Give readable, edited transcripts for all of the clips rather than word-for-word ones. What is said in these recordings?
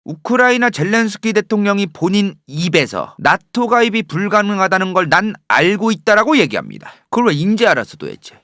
우크라이나 젤렌스키 대통령이 본인 입에서 나토 가입이 불가능하다는 걸 난 알고 있다라고 얘기합니다. 그걸 왜 인제 알았어 도대체?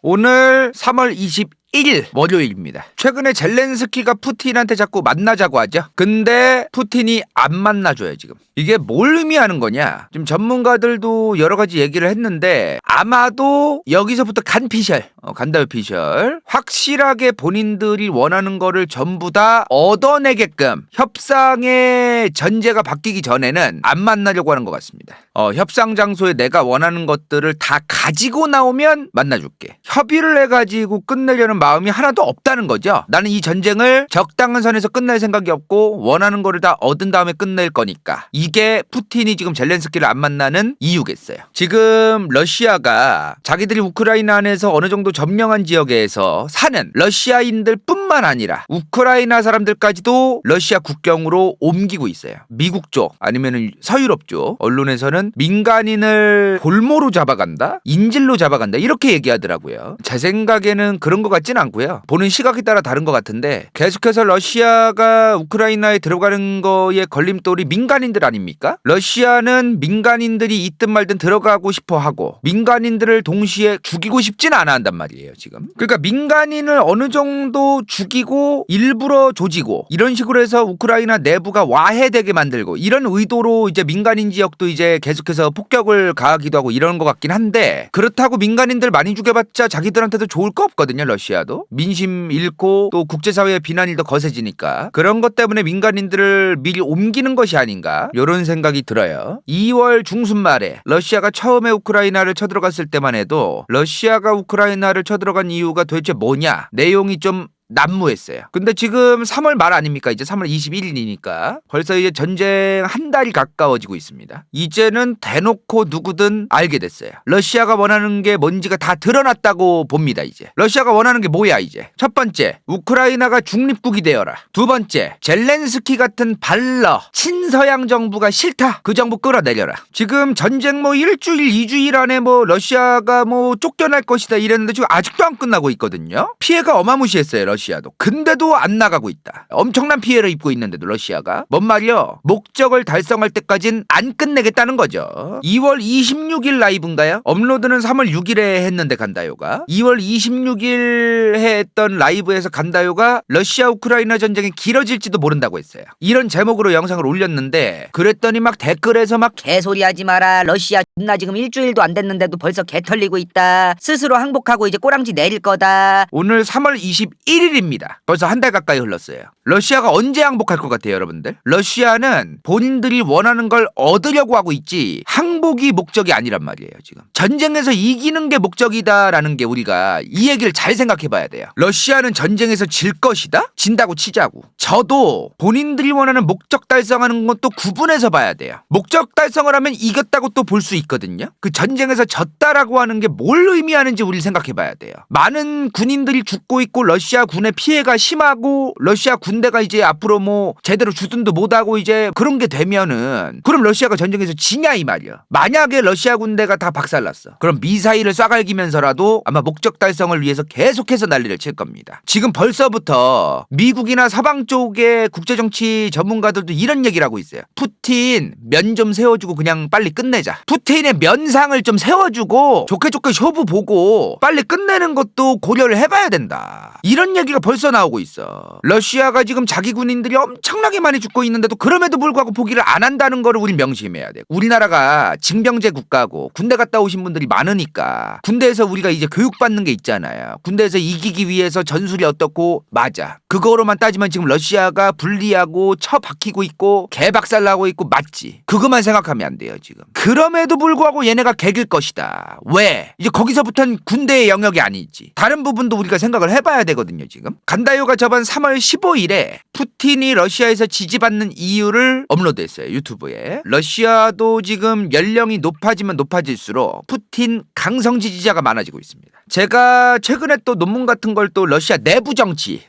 오늘 3월 21일 월요일입니다. 최근에 젤렌스키가 푸틴한테 자꾸 만나자고 하죠. 근데 푸틴이 안 만나줘요 지금. 이게 뭘 의미하는 거냐? 지금 전문가들도 여러 가지 얘기를 했는데 아마도 여기서부터 간다요 피셜 확실하게 본인들이 원하는 거를 전부 다 얻어내게끔 협상의 전제가 바뀌기 전에는 안 만나려고 하는 것 같습니다. 협상 장소에 내가 원하는 것들을 다 가지고 나오면 만나줄게. 협의를 해가지고 끝내려는 마음이 하나도 없다는 거죠. 나는 이 전쟁을 적당한 선에서 끝낼 생각이 없고 원하는 거를 다 얻은 다음에 끝낼 거니까. 이게 푸틴이 지금 젤렌스키를 안 만나는 이유겠어요. 지금 러시아가 자기들이 우크라이나 안에서 어느 정도 점령한 지역에서 사는 러시아인들 뿐만 아니라 우크라이나 사람들까지도 러시아 국경으로 옮기고 있어요. 미국 쪽 아니면 서유럽 쪽 언론에서는 민간인을 볼모로 잡아간다? 인질로 잡아간다? 이렇게 얘기하더라고요. 제 생각에는 그런 것 같진 않고요. 보는 시각에 따라 다른 것 같은데 계속해서 러시아가 우크라이나에 들어가는 거에 걸림돌이 민간인들 아닙니까? 러시아는 민간인들이 있든 말든 들어가고 싶어 하고 민간인들을 동시에 죽이고 싶진 않아 한단 말이에요 지금. 그러니까 민간인을 어느 정도 죽이고 일부러 조지고 이런 식으로 해서 우크라이나 내부가 와해되게 만들고 이런 의도로 이제 민간인 지역도 이제 계속해서 폭격을 가하기도 하고 이런 것 같긴 한데 그렇다고 민간인들 많이 죽여봤자 자기들한테도 좋을 거 없거든요. 러시아도 민심 잃고 또 국제사회의 비난이 더 거세지니까 그런 것 때문에 민간인들을 미리 옮기는 것이 아닌가 이런 생각이 들어요. 2월 중순 말에 러시아가 처음에 우크라이나를 쳐들어갔을 때만 해도 러시아가 우크라이나를 쳐들어간 이유가 도대체 뭐냐 내용이 좀 난무했어요. 근데 지금 3월 말 아닙니까? 이제 3월 21일이니까 벌써 이제 전쟁 한 달이 가까워지고 있습니다. 이제는 대놓고 누구든 알게 됐어요. 러시아가 원하는 게 뭔지가 다 드러났다고 봅니다. 이제 러시아가 원하는 게 뭐야? 이제 첫 번째 우크라이나가 중립국이 되어라. 두 번째 젤렌스키 같은 발러 친서양 정부가 싫다. 그 정부 끌어내려라. 지금 전쟁 뭐 일주일 2주일 안에 뭐 러시아가 뭐 쫓겨날 것이다 이랬는데 지금 아직도 안 끝나고 있거든요. 피해가 어마무시했어요. 러시아도. 근데도 안 나가고 있다. 엄청난 피해를 입고 있는데도 러시아가. 뭔 말이요? 목적을 달성할 때까진 안 끝내겠다는 거죠. 2월 26일 라이브인가요? 업로드는 3월 6일에 했는데 간다요가. 2월 26일 했던 라이브에서 간다요가 러시아 우크라이나 전쟁이 길어질지도 모른다고 했어요. 이런 제목으로 영상을 올렸는데 그랬더니 막 댓글에서 막 개소리 하지 마라. 러시아 존나 지금 일주일도 안 됐는데도 벌써 개 털리고 있다. 스스로 항복하고 이제 꼬랑지 내릴 거다. 오늘 3월 21일입니다. 벌써 한 달 가까이 흘렀어요. 러시아가 언제 항복할 것 같아요, 여러분들? 러시아는 본인들이 원하는 걸 얻으려고 하고 있지 항복이 목적이 아니란 말이에요, 지금. 전쟁에서 이기는 게 목적이다라는 게 우리가 이 얘기를 잘 생각해 봐야 돼요. 러시아는 전쟁에서 질 것이다? 진다고 치자고. 저도 본인들이 원하는 목적 달성하는 건 또 구분해서 봐야 돼요. 목적 달성을 하면 이겼다고 또 볼 수 있거든요. 그 전쟁에서 졌다라고 하는 게 뭘 의미하는지 우리 생각해 봐야 돼요. 많은 군인들이 죽고 있고 러시아 군의 피해가 심하고 러시아 군대가 이제 앞으로 뭐 제대로 주둔도 못하고 이제 그런 게 되면은 그럼 러시아가 전쟁에서 지냐 이 말이야. 만약에 러시아 군대가 다 박살났어. 그럼 미사일을 쏴갈기면서라도 아마 목적 달성을 위해서 계속해서 난리를 칠 겁니다. 지금 벌써부터 미국이나 서방 쪽의 국제정치 전문가들도 이런 얘기를 하고 있어요. 푸틴 면 좀 세워주고 그냥 빨리 끝내자. 푸틴의 면상을 좀 세워주고 좋게 좋게 쇼부 보고 빨리 끝내는 것도 고려를 해봐야 된다. 이런 얘기가 벌써 나오고 있어. 러시아가 지금 자기 군인들이 엄청나게 많이 죽고 있는데도 그럼에도 불구하고 포기를 안 한다는 거를 우린 명심해야 돼. 우리나라가 징병제 국가고 군대 갔다 오신 분들이 많으니까 군대에서 우리가 이제 교육받는 게 있잖아요. 군대에서 이기기 위해서 전술이 어떻고 맞아. 그거로만 따지면 지금 러시아가 불리하고 처박히고 있고 개박살나고 있고 맞지. 그것만 생각하면 안 돼요 지금. 그럼에도 불구하고 얘네가 개길 것이다. 왜? 이제 거기서부터는 군대의 영역이 아니지. 다른 부분도 우리가 생각을 해봐야 되거든요 지금. 지금. 간다요가 저번 3월 15일에 푸틴이 러시아에서 지지받는 이유를 업로드했어요. 유튜브에. 러시아도 지금 연령이 높아지면 높아질수록 푸틴 강성 지지자가 많아지고 있습니다. 제가 최근에 또 논문 같은 걸 또 러시아 내부 정치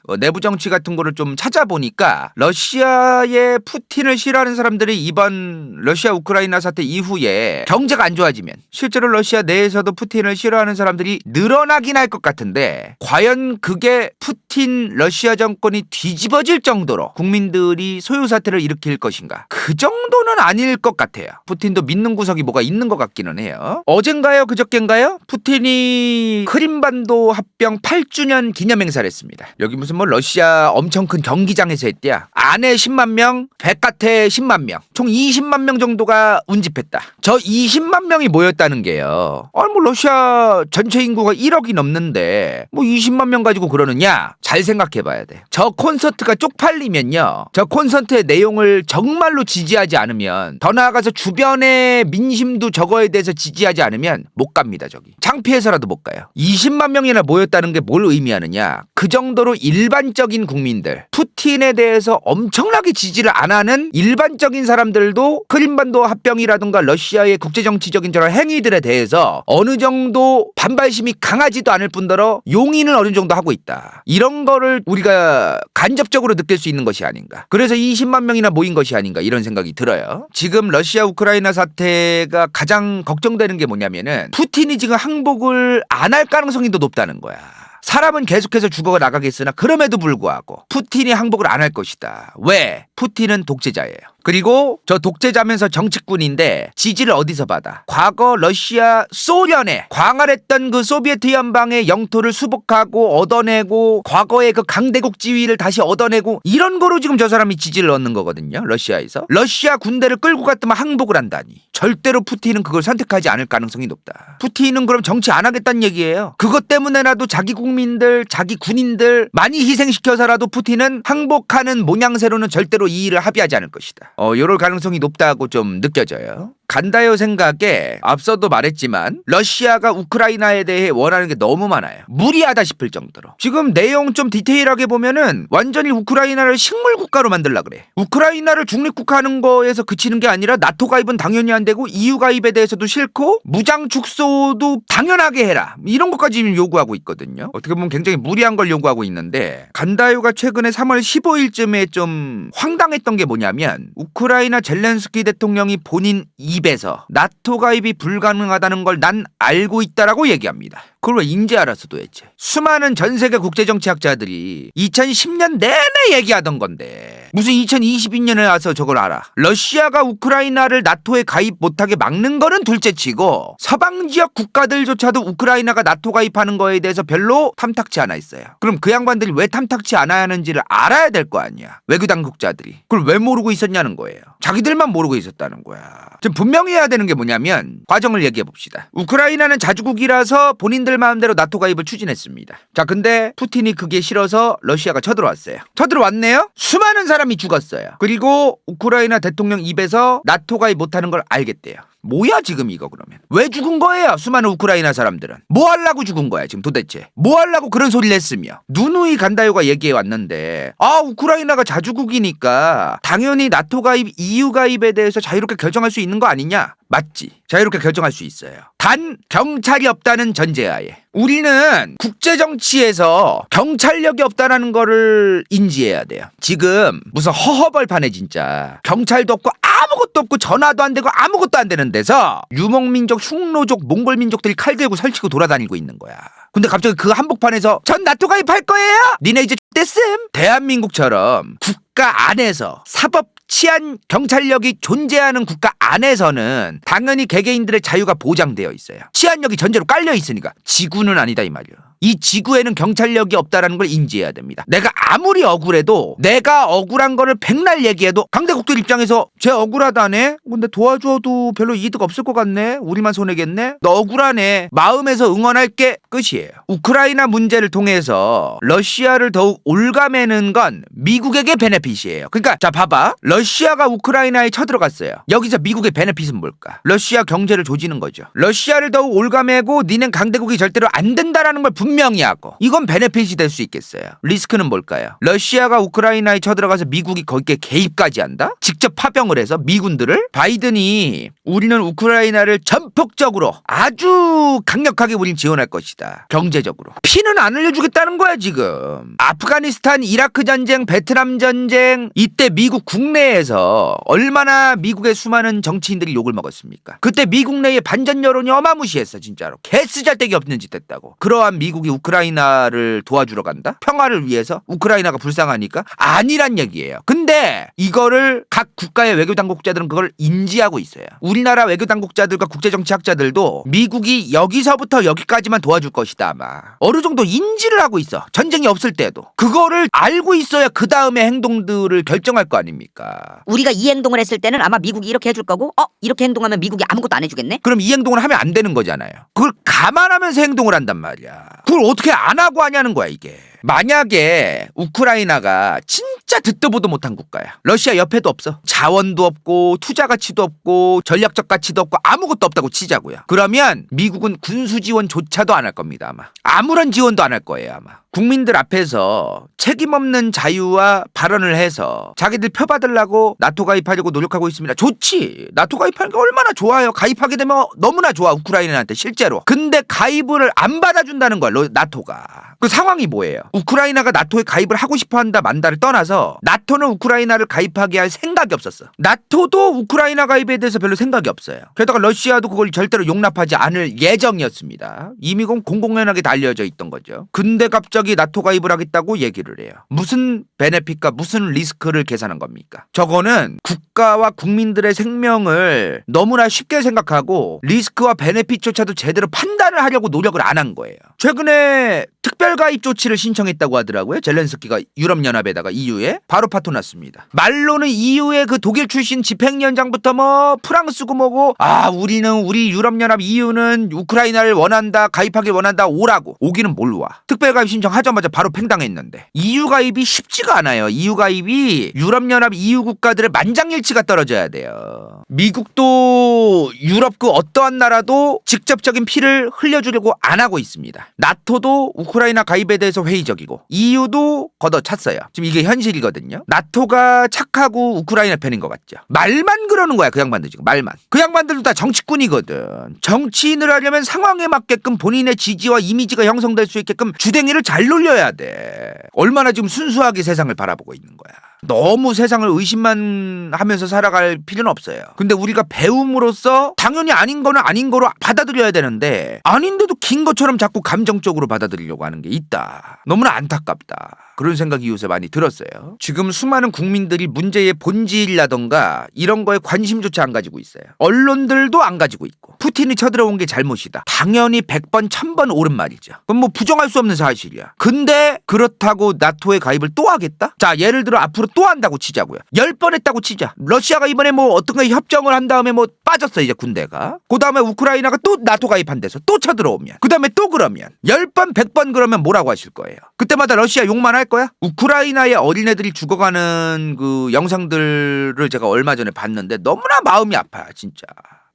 같은 거를 좀 찾아보니까 러시아의 푸틴을 싫어하는 사람들이 이번 러시아 우크라이나 사태 이후에 경제가 안 좋아지면 실제로 러시아 내에서도 푸틴을 싫어하는 사람들이 늘어나긴 할 것 같은데 과연 그게 푸틴 러시아 정권이 뒤집어질 정도로 국민들이 소요 사태를 일으킬 것인가? 그 정도는 아닐 것 같아요. 푸틴도 믿는 구석이 뭐가 있는 것 같기는 해요. 어젠가요? 그저께인가요? 푸틴이 크림반도 합병 8주년 기념 행사를 했습니다. 여기 무슨 뭐 러시아 엄청 큰 경기장에서 했대야. 안에 10만 명, 바깥에 10만 명, 총 20만 명 정도가 운집했다. 저 20만 명이 모였다는 게요. 뭐 러시아 전체 인구가 1억이 넘는데 뭐 20만 명 가지고 그러느냐? 잘 생각해봐야 돼. 저 콘서트가 쪽팔리면요. 저 콘서트의 내용을 정말로 지지하지 않으면 더 나아가서 주변의 민심도 저거에 대해서 지지하지 않으면 못 갑니다. 저기. 창피해서라도 못 가요. 20만 명이나 모였다는 게 뭘 의미하느냐? 그 정도로 일반적인 국민들, 푸틴에 대해서 엄청나게 지지를 안 하는 일반적인 사람들도 크림반도 합병이라든가 러시아의 국제정치적인 저런 행위들에 대해서 어느 정도 반발심이 강하지도 않을 뿐더러 용인을 어느 정도 하고 있다. 이런 거를 우리가 간접적으로 느낄 수 있는 것이 아닌가. 그래서 20만 명이나 모인 것이 아닌가 이런 생각이 들어요. 지금 러시아 우크라이나 사태가 가장 걱정되는 게 뭐냐면은 푸틴이 지금 항복을 안 할 가능성이 더 높다는 거야. 사람은 계속해서 죽어 나가겠으나 그럼에도 불구하고 푸틴이 항복을 안 할 것이다. 왜? 푸틴은 독재자예요. 그리고 저 독재자면서 정치꾼인데 지지를 어디서 받아? 과거 러시아 소련에 광활했던 그 소비에트 연방의 영토를 수복하고 얻어내고 과거의 그 강대국 지위를 다시 얻어내고 이런 거로 지금 저 사람이 지지를 얻는 거거든요. 러시아에서. 러시아 군대를 끌고 갔더만 항복을 한다니. 절대로 푸틴은 그걸 선택하지 않을 가능성이 높다. 푸틴은 그럼 정치 안 하겠다는 얘기예요. 그것 때문에라도 자기 국민들, 자기 군인들 많이 희생시켜서라도 푸틴은 항복하는 모양새로는 절대로 이 일을 합의하지 않을 것이다. 요럴 가능성이 높다고 좀 느껴져요. 간다요 생각에 앞서도 말했지만 러시아가 우크라이나에 대해 원하는 게 너무 많아요. 무리하다 싶을 정도로. 지금 내용 좀 디테일하게 보면은 완전히 우크라이나를 식물 국가로 만들려고 그래. 우크라이나를 중립국화하는 거에서 그치는 게 아니라 나토 가입은 당연히 안 되고 EU 가입에 대해서도 싫고 무장 축소도 당연하게 해라. 이런 것까지 요구하고 있거든요. 어떻게 보면 굉장히 무리한 걸 요구하고 있는데 간다요가 최근에 3월 15일쯤에 좀 황당했던 게 뭐냐면 우크라이나 젤렌스키 대통령이 본인 입에서 나토 가입이 불가능하다는 걸 난 알고 있다라고 얘기합니다. 그걸 왜 인제 알았어 도대체? 수많은 전 세계 국제정치학자들이 2010년 내내 얘기하던 건데 무슨 2022년에 와서 저걸 알아? 러시아가 우크라이나를 나토에 가입 못하게 막는 거는 둘째치고 서방 지역 국가들조차도 우크라이나가 나토 가입하는 거에 대해서 별로 탐탁치 않아 있어요. 그럼 그 양반들이 왜 탐탁치 않아야 하는지를 알아야 될 거 아니야. 외교 당국자들이. 그걸 왜 모르고 있었냐는 거예요. 자기들만 모르고 있었다는 거야. 지금 분명히 해야 되는 게 뭐냐면 과정을 얘기해 봅시다. 우크라이나는 자주국이라서 본인들 마음대로 나토 가입을 추진했습니다. 자, 근데 푸틴이 그게 싫어서 러시아가 쳐들어왔어요. 쳐들어왔네요? 수많은 사람이 죽었어요. 그리고 우크라이나 대통령 입에서 나토 가입 못하는 걸 알겠대요. 뭐야 지금 이거 그러면? 왜 죽은 거예요? 수많은 우크라이나 사람들은. 뭐 하려고 죽은 거야 지금 도대체? 뭐 하려고 그런 소리를 했으며? 누누이 간다요가 얘기해 왔는데 우크라이나가 자주국이니까 당연히 나토 가입, EU 가입에 대해서 자유롭게 결정할 수 있는 거 아니냐? 맞지. 자유롭게 결정할 수 있어요. 단 경찰이 없다는 전제하에. 우리는 국제정치에서 경찰력이 없다는 거를 인지해야 돼요. 지금 무슨 허허벌판에 진짜 경찰도 없고 아무것도 없고 전화도 안 되고 아무것도 안 되는 데서 유목민족, 흉노족, 몽골민족들이 칼 들고 설치고 돌아다니고 있는 거야. 근데 갑자기 그 한복판에서 전 나토 가입할 거예요? 니네 이제 X됐음? 대한민국처럼 국가 안에서 사법 치안 경찰력이 존재하는 국가 안에서는 당연히 개개인들의 자유가 보장되어 있어요. 치안력이 전제로 깔려 있으니까. 지구는 아니다 이 말이야. 이 지구에는 경찰력이 없다라는 걸 인지해야 됩니다. 내가 아무리 억울해도 내가 억울한 거를 백날 얘기해도 강대국들 입장에서 쟤 억울하다네? 근데 도와줘도 별로 이득 없을 것 같네? 우리만 손해겠네? 너 억울하네? 마음에서 응원할게. 끝이에요. 우크라이나 문제를 통해서 러시아를 더욱 올가매는 건 미국에게 베네핏이에요. 그러니까 자 봐봐. 러시아가 우크라이나에 쳐들어갔어요. 여기서 미국의 베네핏은 뭘까? 러시아 경제를 조지는 거죠. 러시아를 더욱 올가매고 니는 강대국이 절대로 안 된다라는 걸 분명히 분명히 하고 이건 베네핏이 될 수 있겠어요. 리스크는 뭘까요? 러시아가 우크라이나에 쳐들어가서 미국이 거기에 개입까지 한다? 직접 파병을 해서 미군들을? 바이든이 우리는 우크라이나를 전폭적으로 아주 강력하게 우린 지원할 것이다. 경제적으로. 피는 안 흘려주겠다는 거야 지금. 아프가니스탄, 이라크 전쟁, 베트남 전쟁 이때 미국 국내에서 얼마나 미국의 수많은 정치인들이 욕을 먹었습니까? 그때 미국 내의 반전 여론이 어마무시했어 진짜로. 개쓰잘데기 없는 짓 했다고. 그러한 미국이 우크라이나를 도와주러 간다? 평화를 위해서? 우크라이나가 불쌍하니까? 아니란 얘기예요. 근데 이거를 각 국가의 외교당국자들은 그걸 인지하고 있어요. 우리나라 외교당국자들과 국제정치학자들도 미국이 여기서부터 여기까지만 도와줄 것이다 아마. 어느 정도 인지를 하고 있어. 전쟁이 없을 때도. 그거를 알고 있어야 그 다음에 행동들을 결정할 거 아닙니까? 우리가 이 행동을 했을 때는 아마 미국이 이렇게 해줄 거고 이렇게 행동하면 미국이 아무것도 안 해주겠네? 그럼 이 행동을 하면 안 되는 거잖아요. 그걸 감안하면서 행동을 한단 말이야. 그걸 어떻게 안 하고 하냐는 거야 이게. 만약에 우크라이나가 진짜 듣도 보도 못한 국가야. 러시아 옆에도 없어. 자원도 없고 투자 가치도 없고 전략적 가치도 없고 아무것도 없다고 치자고요. 그러면 미국은 군수 지원조차도 안 할 겁니다 아마. 아무런 지원도 안 할 거예요 아마. 국민들 앞에서 책임없는 자유와 발언을 해서 자기들 표받으려고 나토 가입하려고 노력하고 있습니다. 좋지. 나토 가입하는 게 얼마나 좋아요. 가입하게 되면 너무나 좋아 우크라이나한테 실제로. 근데 가입을 안 받아준다는 거야 나토가. 그 상황이 뭐예요? 우크라이나가 나토에 가입을 하고 싶어한다 만다를 떠나서 나토는 우크라이나를 가입하게 할 생각이 없었어. 나토도 우크라이나 가입에 대해서 별로 생각이 없어요. 게다가 러시아도 그걸 절대로 용납하지 않을 예정이었습니다. 이미 공공연하게 다 알려져 있던 거죠. 근데 갑자기 나토 가입을 하겠다고 얘기를 해요. 무슨 베네핏과 무슨 리스크를 계산한 겁니까? 저거는 국가와 국민들의 생명을 너무나 쉽게 생각하고 리스크와 베네핏조차도 제대로 판단을 하려고 노력을 안 한 거예요. 최근에 특별가입 조치를 신청했다고 하더라고요. 젤렌스키가 유럽연합에다가 EU에 바로 파토 났습니다. 말로는 EU의 그 독일 출신 집행위원장부터 뭐 프랑스고 뭐고 우리 유럽연합 EU는 우크라이나를 원한다 가입하길 원한다 오라고. 오기는 뭘 와. 특별가입 신청하자마자 바로 팽당했는데 EU 가입이 쉽지가 않아요. EU 가입이 유럽연합 EU 국가들의 만장일치가 떨어져야 돼요. 미국도 유럽 그 어떠한 나라도 직접적인 피를 흘려주려고 안 하고 있습니다. 나토도 우크라이나 가입에 대해서 회의적이고 EU도 걷어찼어요. 지금 이게 현실이거든요. 나토가 착하고 우크라이나 편인 것 같죠. 말만 그러는 거야 그 양반들 지금 말만. 그 양반들도 다 정치꾼이거든. 정치인을 하려면 상황에 맞게끔 본인의 지지와 이미지가 형성될 수 있게끔 주댕이를 잘 놀려야 돼. 얼마나 지금 순수하게 세상을 바라보고 있는 거야. 너무 세상을 의심만 하면서 살아갈 필요는 없어요. 근데 우리가 배움으로써 당연히 아닌 거는 아닌 거로 받아들여야 되는데 아닌데도 긴 것처럼 자꾸 감정적으로 받아들이려고 하는 게 있다. 너무나 안타깝다. 그런 생각이 요새 많이 들었어요. 지금 수많은 국민들이 문제의 본질이라던가 이런 거에 관심조차 안 가지고 있어요. 언론들도 안 가지고 있고 푸틴이 쳐들어온 게 잘못이다. 당연히 100번 1000번 옳은 말이죠. 그건 뭐 부정할 수 없는 사실이야. 근데 그렇다고 나토에 가입을 또 하겠다? 자 예를 들어 앞으로 또 한다고 치자고요. 10번 했다고 치자. 러시아가 이번에 뭐 어떤 거 협정을 한 다음에 뭐 빠졌어 이제 군대가. 그 다음에 우크라이나가 또 나토 가입한 데서 또 쳐들어오면 그 다음에 또 그러면 10번 100번 그러면 뭐라고 하실 거예요? 그때마다 러시아 욕만 할 거야? 우크라이나의 어린애들이 죽어가는 그 영상들을 제가 얼마 전에 봤는데 너무나 마음이 아파요 진짜.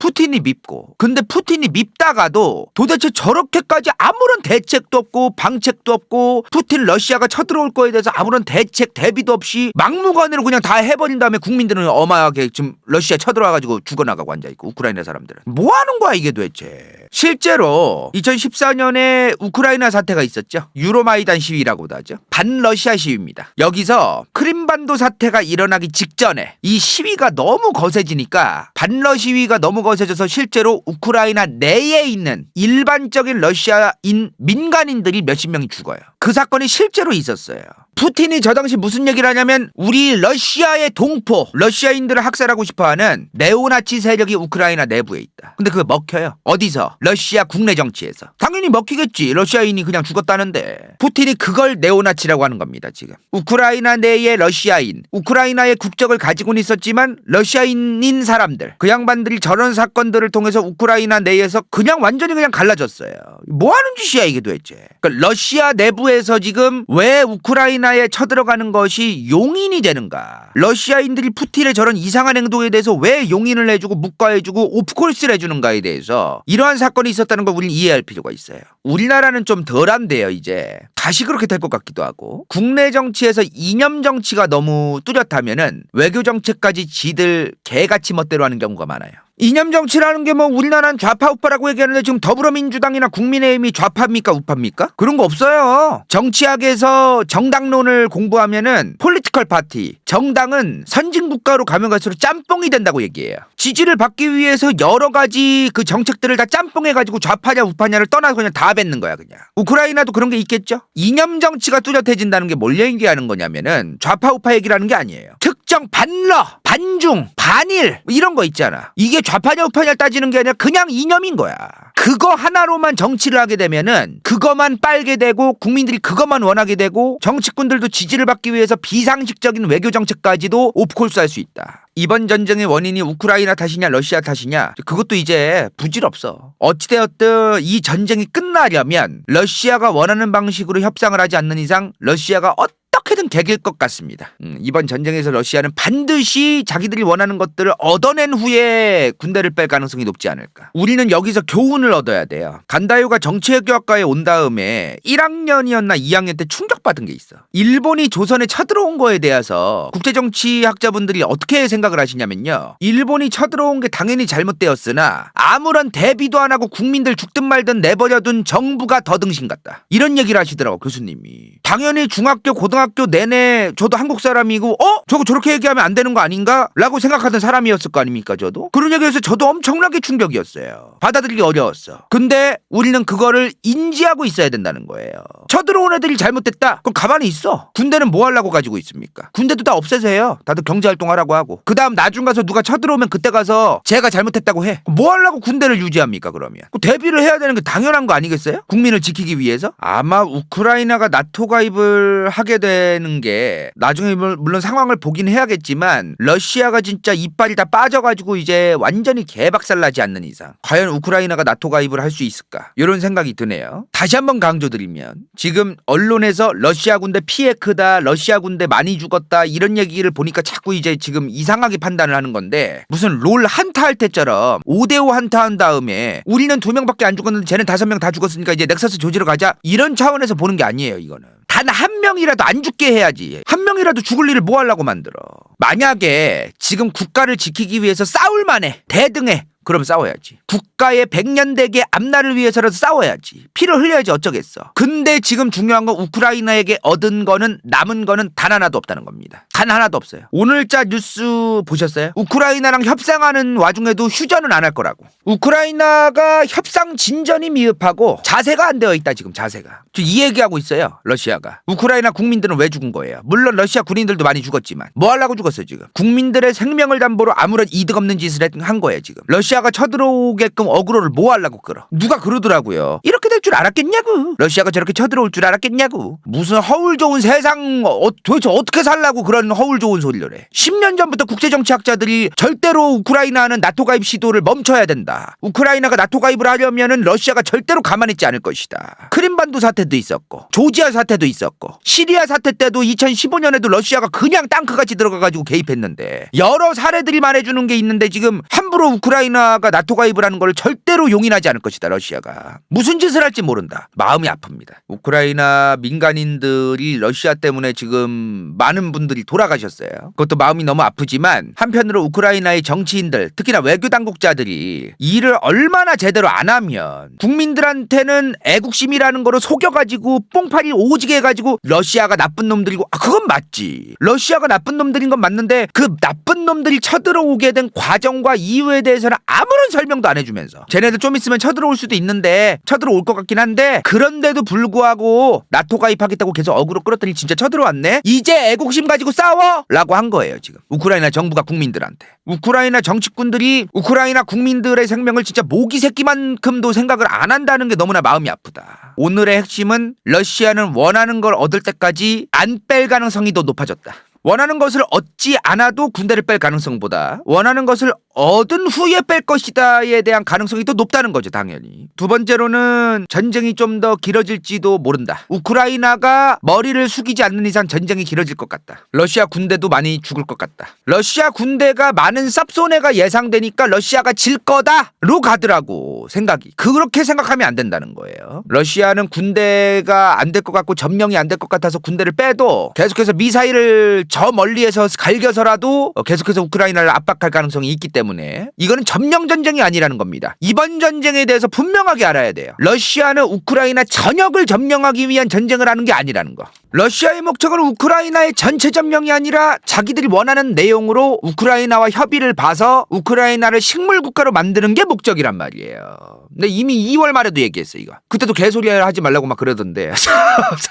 푸틴이 밉고. 근데 푸틴이 밉다가도 도대체 저렇게까지 아무런 대책도 없고 방책도 없고 푸틴 러시아가 쳐들어올 거에 대해서 아무런 대책 대비도 없이 막무가내로 그냥 다 해버린 다음에 국민들은 어마하게 지금 러시아 쳐들어와가지고 죽어나가고 앉아있고 우크라이나 사람들은 뭐 하는 거야 이게 도대체. 실제로 2014년에 우크라이나 사태가 있었죠. 유로마이단 시위라고도 하죠. 반러시아 시위입니다. 여기서 크림반도 사태가 일어나기 직전에 이 시위가 너무 거세지니까 반러 시위가 너무 거세져서 실제로 우크라이나 내에 있는 일반적인 러시아인 민간인들이 몇십 명이 죽어요. 그 사건이 실제로 있었어요. 푸틴이 저 당시 무슨 얘기를 하냐면 우리 러시아의 동포 러시아인들을 학살하고 싶어하는 네오나치 세력이 우크라이나 내부에 있다. 근데 그게 먹혀요. 어디서? 러시아 국내 정치에서. 당연히 먹히겠지. 러시아인이 그냥 죽었다는데. 푸틴이 그걸 네오나치라고 하는 겁니다 지금. 우크라이나 내의 러시아인 우크라이나의 국적을 가지고는 있었지만 러시아인인 사람들 그 양반들이 저런 사건들을 통해서 우크라이나 내에서 그냥 완전히 그냥 갈라졌어요. 뭐 하는 짓이야 이게 도대체. 그러니까 러시아 내부에서 지금 왜 우크라이나에 쳐들어가는 것이 용인이 되는가. 러시아인들이 푸틴의 저런 이상한 행동에 대해서 왜 용인을 해주고 묵과해주고 오프콜스를 해주는가에 대해서 이러한 사건이 있었다는 걸 우리는 이해할 필요가 있어요. 우리나라는 좀 덜한데요. 이제 다시 그렇게 될 것 같기도 하고 국내 정치에서 이념 정치가 너무 뚜렷하면은 외교 정책까지 지들 개같이 멋대로 하는 경우가 많아요. 이념 정치라는 게 뭐 우리나라는 좌파 우파라고 얘기하는데 지금 더불어민주당이나 국민의힘이 좌파입니까 우파입니까? 그런 거 없어요. 정치학에서 정당론을 공부하면은 폴리티컬 파티, 정당은 선진국가로 가면 갈수록 짬뽕이 된다고 얘기해요. 지지를 받기 위해서 여러 가지 그 정책들을 다 짬뽕해가지고 좌파냐 우파냐를 떠나서 그냥 다 뱉는 거야 그냥. 우크라이나도 그런 게 있겠죠? 이념 정치가 뚜렷해진다는 게 뭘 얘기하는 거냐면은 좌파 우파 얘기라는 게 아니에요. 특정 반러, 반중, 반일 이런 거 있잖아. 이게 좌파냐 우파냐 따지는 게 아니라 그냥 이념인 거야. 그거 하나로만 정치를 하게 되면은 그것만 빨게 되고 국민들이 그것만 원하게 되고 정치꾼들도 지지를 받기 위해서 비상식적인 외교 정책까지도 오프콜스 할 수 있다. 이번 전쟁의 원인이 우크라이나 탓이냐 러시아 탓이냐 그것도 이제 부질없어. 어찌되었든 이 전쟁이 끝나려면 러시아가 원하는 방식으로 협상을 하지 않는 이상 러시아가 어떻게든 개길 것 같습니다. 이번 전쟁에서 러시아는 반드시 자기들이 원하는 것들을 얻어낸 후에 군대를 뺄 가능성이 높지 않을까. 우리는 여기서 교훈을 얻어야 돼요. 간다요가 정치외교학과에 온 다음에 1학년이었나 2학년 때 충격받은 게 있어. 일본이 조선에 쳐들어온 거에 대해서 국제정치학자분들이 어떻게 생각을 하시냐면요. 일본이 쳐들어온 게 당연히 잘못되었으나 아무런 대비도 안 하고 국민들 죽든 말든 내버려둔 정부가 더 등신 같다. 이런 얘기를 하시더라고 교수님이. 당연히 중학교 고등학교 내내 저도 한국 사람이고 저거 저렇게 얘기하면 안 되는 거 아닌가? 라고 생각하던 사람이었을 거 아닙니까 저도? 그런 얘기에서 저도 엄청나게 충격이었어요. 받아들이기 어려웠어. 근데 우리는 그거를 인지하고 있어야 된다는 거예요. 쳐들어온 애들이 잘못됐다? 그럼 가만히 있어. 군대는 뭐 하려고 가지고 있습니까? 군대도 다 없애세요. 다들 경제활동하라고 하고. 그 다음 나중 가서 누가 쳐들어오면 그때 가서 제가 잘못했다고 해. 뭐 하려고 군대를 유지합니까 그러면? 대비를 해야 되는 게 당연한 거 아니겠어요? 국민을 지키기 위해서? 아마 우크라이나가 나토 가입을 하게 되는 게 나중에 물론 상황을 보긴 해야겠지만 러시아가 진짜 이빨이 다 빠져가지고 이제 완전히 개박살나지 않는 이상 과연 우크라이나가 나토 가입을 할 수 있을까? 이런 생각이 드네요. 다시 한번 강조드리면 지금 언론에서 러시아 군대 피해 크다, 러시아 군대 많이 죽었다 이런 얘기를 보니까 자꾸 이제 지금 이상하게 판단을 하는 건데 무슨 롤 한타 할 때처럼 5대5 한타 한 다음에 우리는 2명밖에 안 죽었는데 쟤는 5명 다 죽었으니까 이제 넥서스 조지러 가자 이런 차원에서 보는 게 아니에요. 이거는 단 한 명이라도 안 죽게 해야지. 한 명이라도 죽을 일을 뭐 하려고 만들어. 만약에 지금 국가를 지키기 위해서 싸울 만해 대등해 그럼 싸워야지. 국가의 100년대계 앞날을 위해서라도 싸워야지. 피를 흘려야지 어쩌겠어. 근데 지금 중요한 건 우크라이나에게 얻은 거는 남은 거는 단 하나도 없다는 겁니다. 단 하나도 없어요. 오늘자 뉴스 보셨어요? 우크라이나랑 협상하는 와중에도 휴전은 안 할 거라고. 우크라이나가 협상 진전이 미흡하고 자세가 안 되어 있다 지금 자세가. 이 얘기하고 있어요. 러시아가. 우크라이나 국민들은 왜 죽은 거예요? 물론 러시아 군인들도 많이 죽었지만 뭐 하려고 죽었어요 지금? 국민들의 생명을 담보로 아무런 이득 없는 짓을 한 거예요 지금. 러시아가 쳐들어오게끔 어그로를 뭐 하려고 끌어. 누가 그러더라고요. 이렇게 될 줄 알았겠냐고. 러시아가 저렇게 쳐들어올 줄 알았겠냐고. 무슨 허울 좋은 세상 도대체 어떻게 살라고 그런 허울 좋은 소리를 해. 10년 전부터 국제정치학자들이 절대로 우크라이나는 나토 가입 시도를 멈춰야 된다. 우크라이나가 나토 가입을 하려면은 러시아가 절대로 가만히 있지 않을 것이다. 크림반도 사태도 있었고 조지아 사태도 있었고 시리아 사태 때도 2015년에도 러시아가 그냥 땅크같이 들어가가지고 개입했는데 여러 사례들이 말해주는 게 있는데 지금 함부로 우크라이나가 나토 가입을 하는 걸 절대로 용인하지 않을 것이다. 러시아가 무슨 짓을 할지 모른다. 마음이 아픕니다. 우크라이나 민간인들이 러시아 때문에 지금 많은 분들이 돌아가셨어요. 그것도 마음이 너무 아프지만 한편으로 우크라이나의 정치인들 특히나 외교 당국자들이 일을 얼마나 제대로 안 하면 국민들한테는 애국심이라는 거로 속여가지고 뽕파리 오지게 해가지고 러시아가 나쁜 놈들이고 그건 맞지. 러시아가 나쁜 놈들인 건 맞는데 그 나쁜 놈들이 쳐들어오게 된 과정과 이유에 대해서는 아무런 설명도 안 해주면서 쟤네들 좀 있으면 쳐들어올 수도 있는데 쳐들어올 것 같긴 한데 그런데도 불구하고 나토 가입하겠다고 계속 어그로 끌었더니 진짜 쳐들어왔네. 이제 애국심 가지고 싸워? 라고 한 거예요 지금 우크라이나 정부가 국민들한테. 우크라이나 정치꾼들이 우크라이나 국민들의 생명을 진짜 모기 새끼만큼도 생각을 안 한다는 게 너무나 마음이 아프다. 오늘의 핵심은 러시아는 원하는 걸 얻을 때까지 안 뺄 가능성이 더 높아졌다. 원하는 것을 얻지 않아도 군대를 뺄 가능성보다 원하는 것을 얻은 후에 뺄 것이다에 대한 가능성이 더 높다는 거죠, 당연히. 두 번째로는 전쟁이 좀 더 길어질지도 모른다. 우크라이나가 머리를 숙이지 않는 이상 전쟁이 길어질 것 같다. 러시아 군대도 많이 죽을 것 같다. 러시아 군대가 많은 쌉손해가 예상되니까 러시아가 질 거다로 가더라고, 생각이. 그렇게 생각하면 안 된다는 거예요. 러시아는 군대가 안 될 것 같고 점령이 안 될 것 같아서 군대를 빼도 계속해서 미사일을 저 멀리에서 갈겨서라도 계속해서 우크라이나를 압박할 가능성이 있기 때문에 이거는 점령 전쟁이 아니라는 겁니다. 이번 전쟁에 대해서 분명하게 알아야 돼요. 러시아는 우크라이나 전역을 점령하기 위한 전쟁을 하는 게 아니라는 거. 러시아의 목적은 우크라이나의 전체 점령이 아니라 자기들이 원하는 내용으로 우크라이나와 협의를 봐서 우크라이나를 식물 국가로 만드는 게 목적이란 말이에요. 근데 이미 2월 말에도 얘기했어, 이거. 그때도 개소리 하지 말라고 막 그러던데.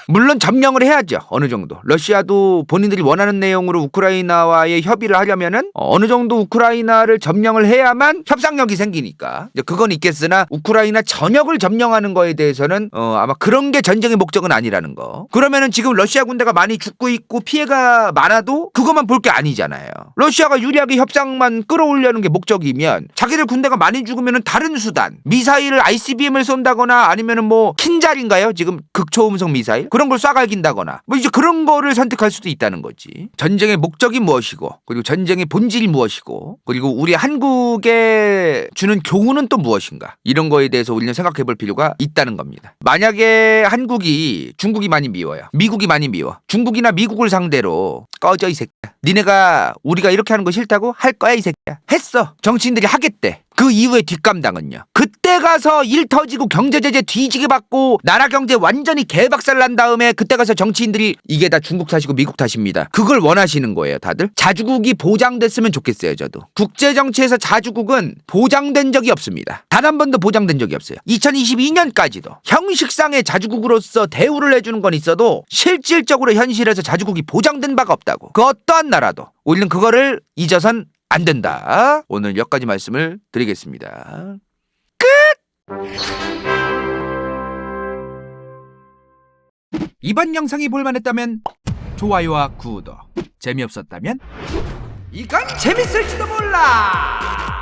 물론 점령을 해야죠, 어느 정도. 러시아도 본인들이 원하는 내용으로 우크라이나와의 협의를 하려면은 어느 정도 우크라이나를 점령을 해야만 협상력이 생기니까 이제 그건 있겠으나 우크라이나 전역을 점령하는 거에 대해서는 아마 그런 게 전쟁의 목적은 아니라는 거. 그러면은 지금 러시아 군대가 많이 죽고 있고 피해가 많아도 그것만 볼 게 아니잖아요. 러시아가 유리하게 협상만 끌어올려는 게 목적이면 자기들 군대가 많이 죽으면은 다른 수단, 미사일을 ICBM을 쏜다거나 아니면은 뭐 킨잘인가요? 지금 극초음속 미사일 그런 걸 쏴갈긴다거나 뭐 이제 그런 거를 선택할 수도 있다는 거지. 전쟁의 목적이 무엇이고 그리고 전쟁의 본질이 무엇이고 그리고 우리 한국에 주는 교훈은 또 무엇인가, 이런 거에 대해서 우리는 생각해 볼 필요가 있다는 겁니다. 만약에 한국이 중국이 많이 미워요, 미국이 많이 미워, 중국이나 미국을 상대로 꺼져 이 새끼야, 니네가 우리가 이렇게 하는 거 싫다고? 할 거야 이 새끼야. 했어. 정치인들이 하겠대. 그 이후에 뒷감당은요, 그때 가서 일 터지고 경제 제재 뒤지게 받고 나라 경제 완전히 개박살 난 다음에 그때 가서 정치인들이 이게 다 중국 탓이고 미국 탓입니다, 그걸 원하시는 거예요 다들? 자주국이 보장됐으면 좋겠어요. 저도 국제 정치에서 자주국은 보장된 적이 없습니다. 단 한 번도 보장된 적이 없어요. 2022년까지도 형식상의 자주국으로서 대우를 해주는 건 있어도 실질적으로 현실에서 자주국이 보장된 바가 없다고. 그 어떠한 나라도. 우리는 그거를 잊어선 안 된다. 오늘 여기까지 말씀을 드리겠습니다. 끝! 이번 영상이 볼만했다면 좋아요와 구독, 재미없었다면 이건 재밌을지도 몰라!